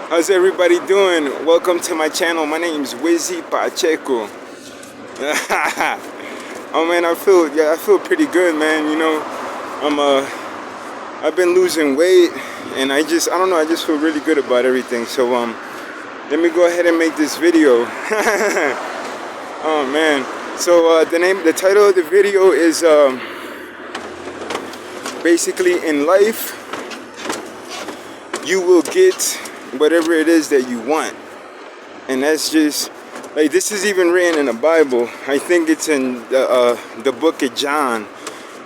How's everybody doing? Welcome to my channel. My name's Wizzy Pacheco. Oh man, I feel pretty good, man. You know, I've been losing weight, and I don't know, I just feel really good about everything. So let me go ahead and make this video. Oh man. So the title of the video is basically, in life, you will get whatever it is that you want. And that's just like, this is even written in the Bible. I think it's in the book of John,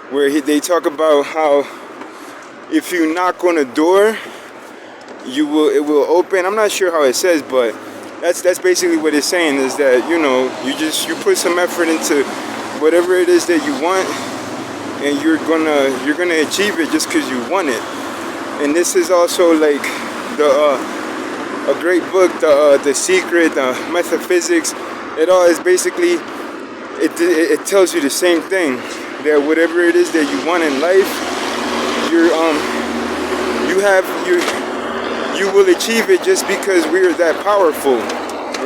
where they talk about how if you knock on a door, it will open. I'm not sure how it says, but that's basically what it's saying, is that, you know, you put some effort into whatever it is that you want, and you're gonna achieve it just because you want it. And this is also like a great book, The Secret, Metaphysics. It all is basically, it tells you the same thing, that whatever it is that you want in life, you will achieve it just because we are that powerful,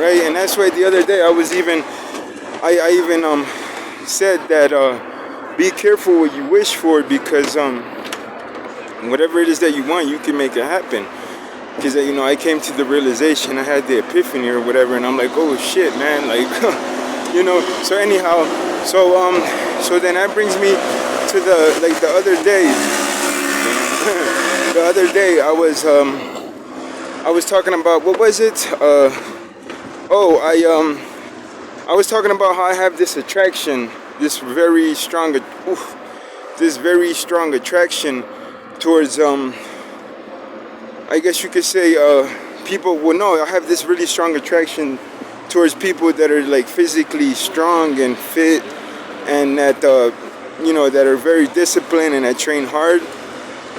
right? And that's why the other day I even said that be careful what you wish for, because whatever it is that you want, you can make it happen. Because, you know, I came to the realization, I had the epiphany or whatever, and I'm like, oh shit, man, like, you know. So anyhow, so then that brings me to the other day. The other day I was talking about, what was it? I was talking about how I have this attraction, this very strong attraction towards I guess you could say people. Well, no, I have this really strong attraction towards people that are like physically strong and fit, and that you know, that are very disciplined and that train hard.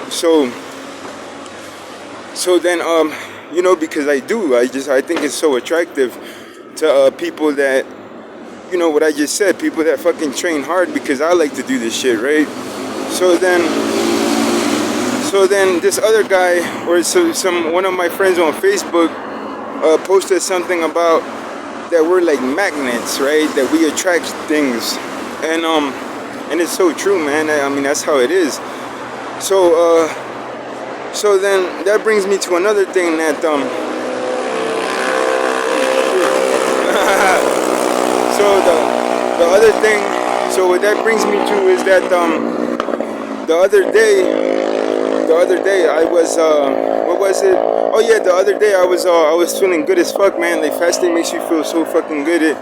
So then you know, because I think it's so attractive to people that, you know, what I just said, people that fucking train hard, because I like to do this shit, right? So then this other guy, or one of my friends on Facebook, posted something about that we're like magnets, right? That we attract things, and it's so true, man. I mean, that's how it is. So then that brings me to another thing that so the other thing. So what that brings me to is that the other day I was what was it? Oh yeah, the other day I was feeling good as fuck, man. Like, fasting makes you feel so fucking good. It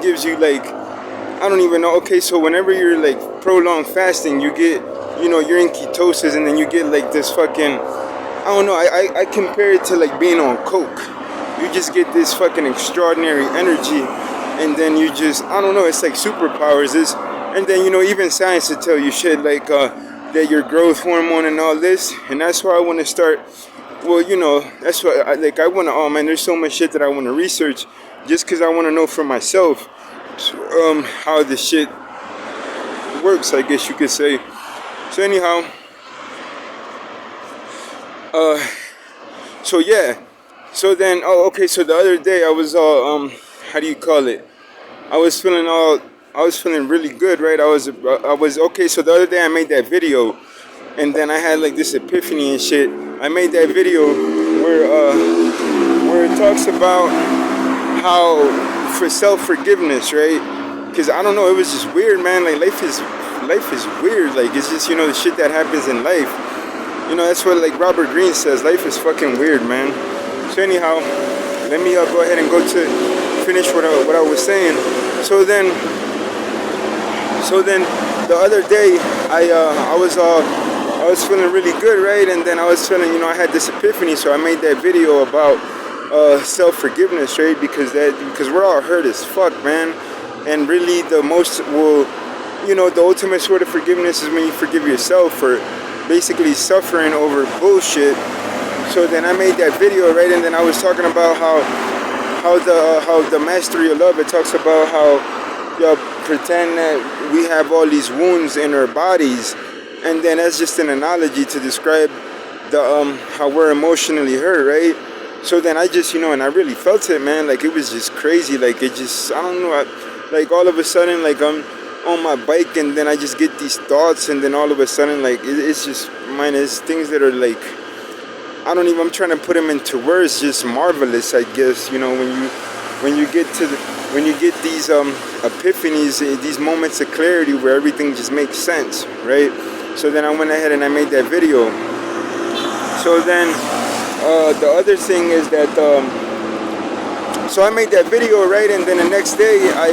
gives you, like, I don't even know. Okay, so whenever you're like prolonged fasting, you get, you're in ketosis, and then you get like this fucking, I don't know, I compare it to like being on coke. You just get this fucking extraordinary energy, and then you just, I don't know, it's like superpowers. And then, even science will tell you shit like that your growth hormone and all this. And that's why I want to start. Well, that's why I want to. Oh man, there's so much shit that I want to research, just because I want to know for myself how this shit works, I guess you could say. So anyhow, so yeah, so then, okay, so the other day I was how do you call it? I was feeling really good, right? I was okay. So the other day I made that video, and then I had like this epiphany and shit. I made that video where it talks about how, for self-forgiveness, right? Because I don't know, it was just weird, man. Like, life is weird. Like, it's just, the shit that happens in life. That's what, like, Robert Greene says. Life is fucking weird, man. So anyhow, let me go ahead and go to finish what I was saying. So then the other day I was feeling really good, right? And then I was feeling, I had this epiphany. So I made that video about self-forgiveness, right? Because we're all hurt as fuck, man. And really, the ultimate sort of forgiveness is when you forgive yourself for basically suffering over bullshit. So then I made that video, right? And then I was talking about how the mastery of love, it talks about how pretend that we have all these wounds in our bodies, and then that's just an analogy to describe the how we're emotionally hurt, right? So then I just, and I really felt it, man. Like it was just crazy. Like it just, I don't know. Like all of a sudden, like I'm on my bike, and then I just get these thoughts, and then all of a sudden, like it's just, man, it's things that are like, I don't even. I'm trying to put them into words. Just marvelous, I guess. When you get to when you get these epiphanies, these moments of clarity where everything just makes sense, right? So then I went ahead and I made that video. So then the other thing is that so I made that video, right? And then the next day I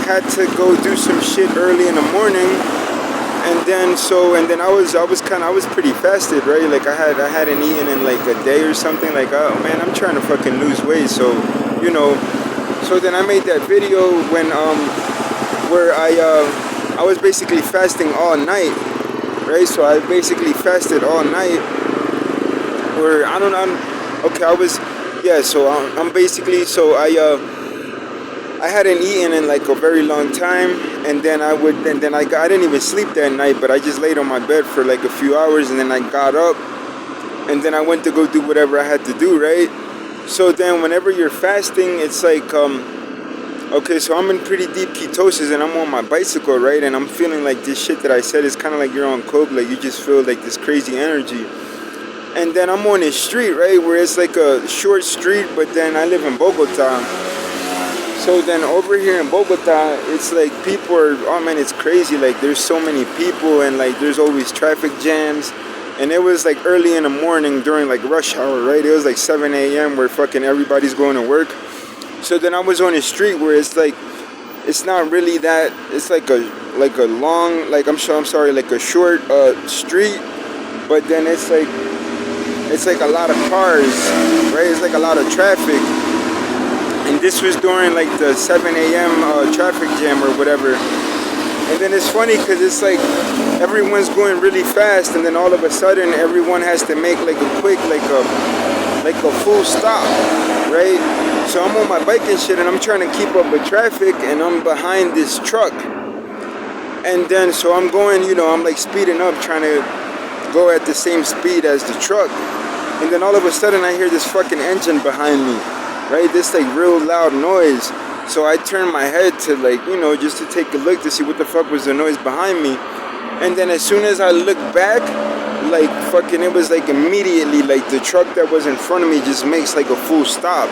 had to go do some shit early in the morning. And then I was pretty fasted, right? Like I hadn't eaten in like a day or something. Like, oh man, I'm trying to fucking lose weight. So so then I made that video where I was basically fasting all night, right? So I basically fasted all night. Where I don't know. Okay, So I'm basically I hadn't eaten in like a very long time, and then I didn't even sleep that night, but I just laid on my bed for like a few hours, and then I got up, and then I went to go do whatever I had to do, right? So then whenever you're fasting, it's like, okay, so I'm in pretty deep ketosis, and I'm on my bicycle, right? And I'm feeling like this shit that I said is kind of like you're on coke, like you just feel like this crazy energy. And then I'm on this street, right, where it's like a short street, but then I live in Bogota. So then over here in Bogota, it's like people are, oh man, it's crazy. Like there's so many people, and like there's always traffic jams. And it was like early in the morning during like rush hour, right? It was like 7 a.m. where fucking everybody's going to work. So then I was on a street where it's like, it's not really that, it's like a long, like like a short street. But then it's like a lot of cars, right? It's like a lot of traffic. And this was during like the 7 a.m. Traffic jam or whatever. And then it's funny because it's like everyone's going really fast, and then all of a sudden everyone has to make like a quick, like a full stop, right? So I'm on my bike and shit, and I'm trying to keep up with traffic, and I'm behind this truck. And then so I'm going, I'm like speeding up, trying to go at the same speed as the truck. And then all of a sudden I hear this fucking engine behind me. Right, this like real loud noise. So I turned my head to like, just to take a look to see what the fuck was the noise behind me. And then as soon as I looked back, like fucking, it was like immediately like the truck that was in front of me just makes like a full stop.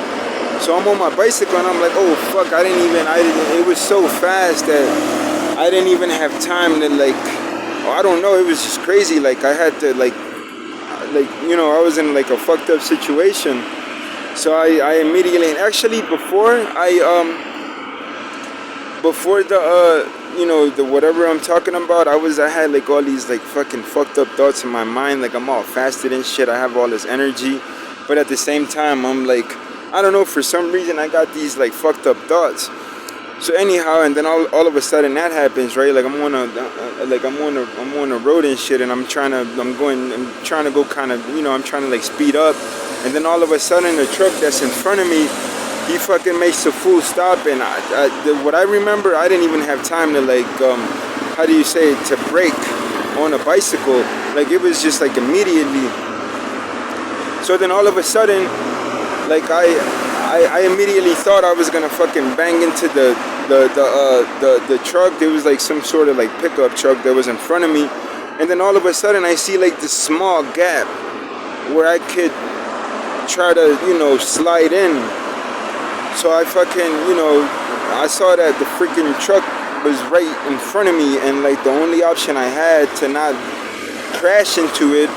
So I'm on my bicycle and I'm like, oh fuck, it was so fast that I didn't even have time to like, I don't know, it was just crazy. Like I had to I was in like a fucked up situation. So I immediately, and actually before the whatever I'm talking about, I had like all these like fucking fucked up thoughts in my mind, like I'm all fasted and shit, I have all this energy, but at the same time I'm like, I don't know, for some reason I got these like fucked up thoughts. So anyhow, and then all of a sudden that happens, right? Like I'm on a road and shit, and I'm trying to go kind of, I'm trying to like speed up. And then all of a sudden, the truck that's in front of me, he fucking makes a full stop. And what I remember, I didn't even have time to like, to brake on a bicycle. Like it was just like immediately. So then all of a sudden, like I immediately thought I was gonna fucking bang into the truck. There was like some sort of like pickup truck that was in front of me. And then all of a sudden, I see like this small gap where I could try to, slide in. So I fucking, I saw that the freaking truck was right in front of me, and like the only option I had to not crash into it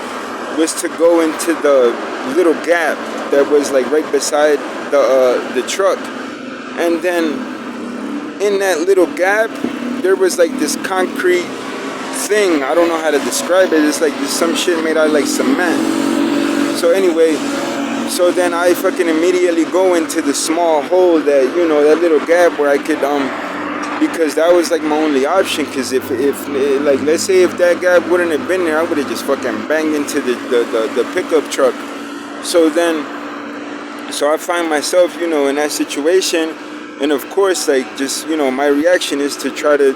was to go into the little gap that was like right beside the truck. And then in that little gap, there was like this concrete thing. I don't know how to describe it. It's like some shit made out of like cement. So anyway, so then I fucking immediately go into the small hole that, that little gap where I could, because that was like my only option. Because if like, let's say if that gap wouldn't have been there, I would have just fucking banged into the pickup truck. So I find myself, in that situation. And of course, like, just, my reaction is to try to,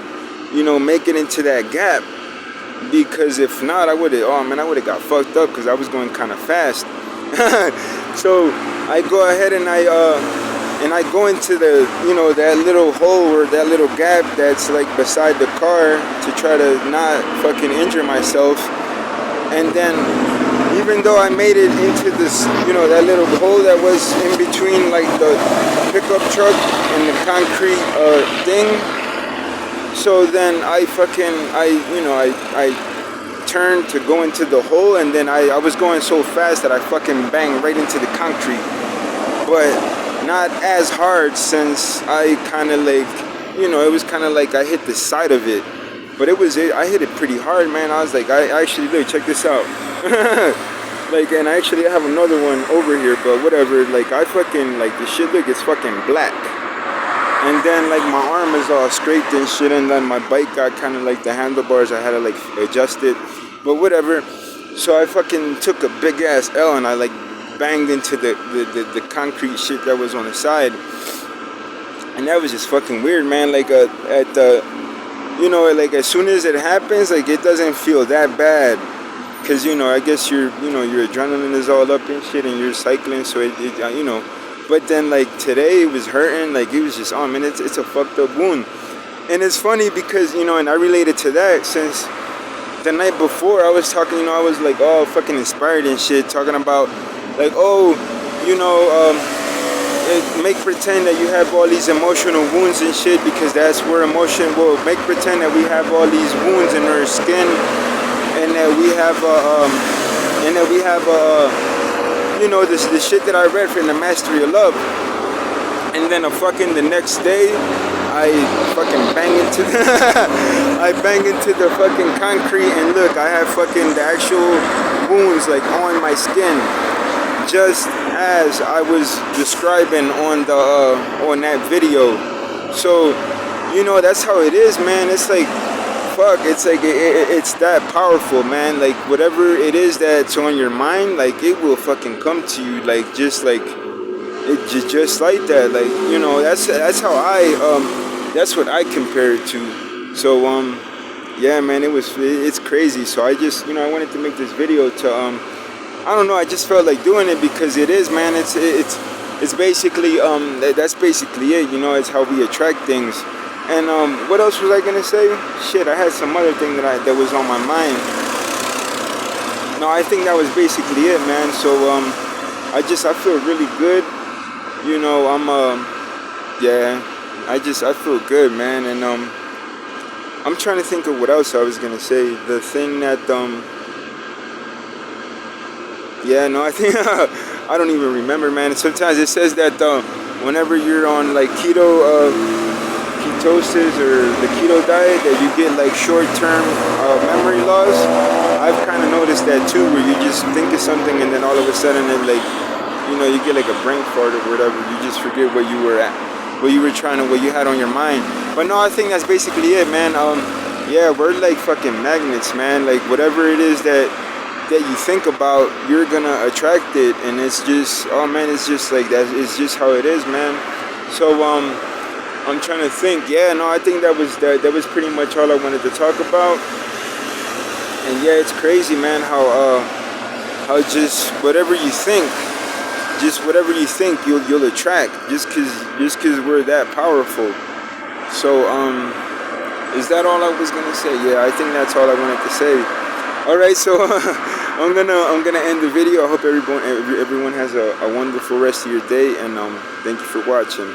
make it into that gap. because if not, I would have. Oh man, I would have got fucked up because I was going kind of fast. So I go ahead and I go into the, you know, that little hole or that little gap that's like beside the car to try to not fucking injure myself. And then even though I made it into this, you know, that little hole that was in between like the pickup truck and the concrete thing, so then I turned to go into the hole, and then I was going so fast that I fucking banged right into the concrete. But not as hard, since I kind of like, you know, it was kind of like I hit the side of it. But I hit it pretty hard, man. I was like, I actually, look, check this out. Like, and I actually have another one over here, but whatever. Like, I fucking, like, the shit, look, it's fucking black. And then, like, my arm is all scraped and shit, and then my bike got kind of like the handlebars, I had to, like, adjust it. But whatever. So I fucking took a big ass L, and I, like, banged into the concrete shit that was on the side. And that was just fucking weird, man. Like, at the, you know, like, as soon as it happens, like, it doesn't feel that bad. Because, you know, I guess your adrenaline is all up and shit, and you're cycling, so it you know. But then, like, today it was hurting. Like, it was just, oh man, it's a fucked up wound. And it's funny because, you know, and I related to that since the night before I was talking, you know, I was like all fucking inspired and shit, talking about like, oh, you know, make pretend that you have all these emotional wounds and shit, because that's where emotion will make pretend that we have all these wounds in our skin, and that we have you know, this shit that I read from the Mastery of Love. And then the next day I fucking bang into the fucking concrete, and look, I have fucking the actual wounds like on my skin, just as I was describing on that video. So, you know, that's how it is, man. It's like, fuck, it's like it's that powerful, man. Like, whatever it is that's on your mind, like, it will fucking come to you, like, just like it just like that. Like, you know, that's how that's what I compare it to. So yeah, man, it's crazy. So I just, you know, I wanted to make this video to I don't know, I just felt like doing it because it is, man, it's basically that's basically it, you know. It's how we attract things. And what else was I gonna say? Shit, I had some other thing that was on my mind. No, I think that was basically it, man. So I feel really good. You know, I feel good, man. And I'm trying to think of what else I was gonna say. The thing that yeah, no, I think I don't even remember, man. Sometimes it says that whenever you're on like ketosis or the keto diet, that you get like short-term memory loss. I've kind of noticed that too, where you just think of something and then all of a sudden it, like, you know, you get like a brain fart or whatever. You just forget what you were what you had on your mind. But no, I think that's basically it, man. Yeah, we're like fucking magnets, man. Like, whatever it is that you think about, you're gonna attract it. And it's just, oh man, it's just like that. It's just how it is, man. So I'm trying to think. Yeah, no, I think that was pretty much all I wanted to talk about. And yeah, it's crazy, man, how just whatever you think you'll attract, just cause we're that powerful. So is that all I was gonna say? Yeah, I think that's all I wanted to say. All right, so I'm gonna end the video. I hope everyone has a wonderful rest of your day, and thank you for watching.